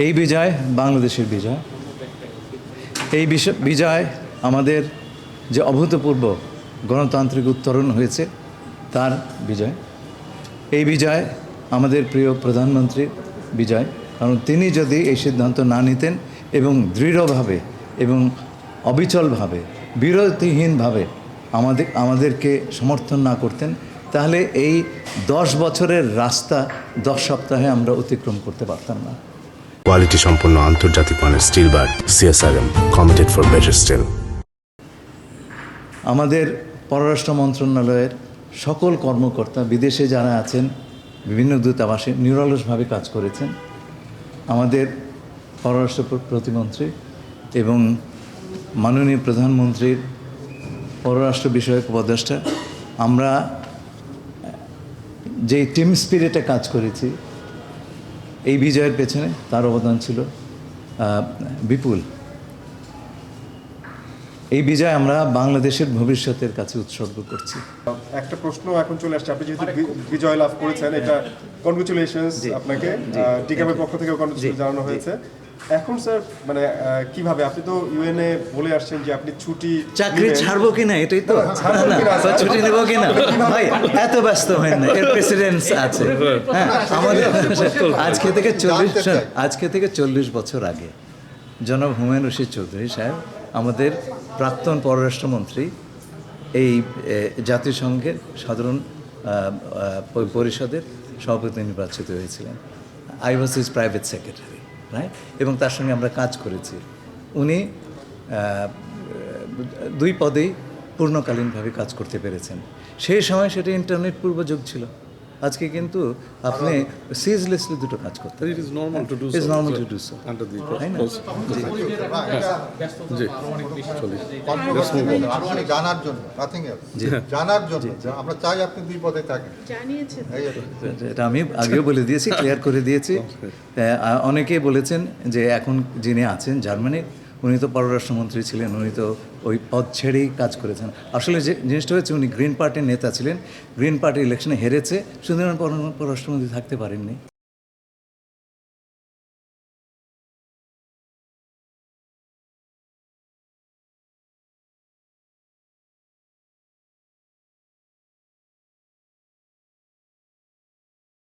এই বিজয় বাংলাদেশের বিজয়। এই বিজয় আমাদের যে অভূতপূর্ব গণতান্ত্রিক উত্তরণ হয়েছে তার বিজয়। এই বিজয় আমাদের প্রিয় প্রধানমন্ত্রীর বিজয়, কারণ তিনি যদি এই সিদ্ধান্ত না নিতেন এবং দৃঢ়ভাবে এবং অবিচলভাবে বিরতিহীনভাবে আমাদেরকে সমর্থন না করতেন, তাহলে এই 10 বছরের রাস্তা 10 সপ্তাহে আমরা অতিক্রম করতে পারতাম না। কোয়ালিটি সম্পন্ন আন্তর্জাতিক মানের still bar CSRM, committed for better still. আমাদের পররাষ্ট্র মন্ত্রণালয়ের সকল কর্মকর্তা বিদেশে যারা আছেন বিভিন্ন দূতাবাসে নিরলসভাবে কাজ করেছেন। আমাদের পররাষ্ট্র প্রতিমন্ত্রী এবং মাননীয় প্রধানমন্ত্রীর পররাষ্ট্র বিষয়ক উপদেষ্টা, আমরা যে টিম স্পিরিটে কাজ করেছি এই বিজয়ের পেছনে তার অবদান ছিল বিপুল। এই বিজয় আমরা বাংলাদেশের ভবিষ্যতের কাছে উৎসর্গ করছি। একটা প্রশ্ন এখন চলে আসছে, আপনি যেহেতু বিজয় লাভ করেছেন, এটা কনগ্রেচুলেশনস আপনাকে, ডিকামের পক্ষ থেকে কনগ্রেচুলেশন জানানো হয়েছে। এখন স্যার মানে কিভাবে, আপনি তো ইউএনএ বলে আসছেন যে আপনি ছুটি চাকরি ছাড়বো কিনা, এটাই তো, ছুটি নেবো কিনা, ভাই এত ব্যস্ত হয় না, এর প্রেসিডেন্স আছে। হ্যাঁ, আমাদের আজকে থেকে 40 বছর আগে জনাব হুমায়ুন রশিদ চৌধুরী সাহেব, আমাদের প্রাক্তন পররাষ্ট্রমন্ত্রী, এই জাতিসংঘের সাধারণ পরিষদের সভাপতি নির্বাচিত হয়েছিলেন। I was his private secretary, right? এবং তার সঙ্গে আমরা কাজ করেছি। উনি 2 পদেই পূর্ণকালীনভাবে কাজ করতে পেরেছেন। সেই সময় সেটা ইন্টারনেট পূর্ব যুগ ছিল। আজকে কিন্তু আপনি সিজলেসলি দুটো কাজ করতে পারেন। It is normal to do so. It's normal to do so. Under the তাই না? জি, আপনি জানার জন্য, নাথিং এলস, জানার জন্য আমরা চাই আপনি 2 পদে থাকেন। জানিয়েছেন। এটা আমি আগেও বলে দিয়েছি, ক্লিয়ার করে দিয়েছি। অনেকেই বলেছেন যে এখন যিনি আছেন জার্মানির, উনি তো পররাষ্ট্রমন্ত্রী ছিলেন, উনি তো ওই পদ ছেড়েই কাজ করেছেন। আসলে যে জিনিসটা হচ্ছে, উনি গ্রিন পার্টির নেতা ছিলেন, গ্রিন পার্টি ইলেকশনে হেরেছে, সুতরাং পররাষ্ট্রমন্ত্রী থাকতে পারেননি।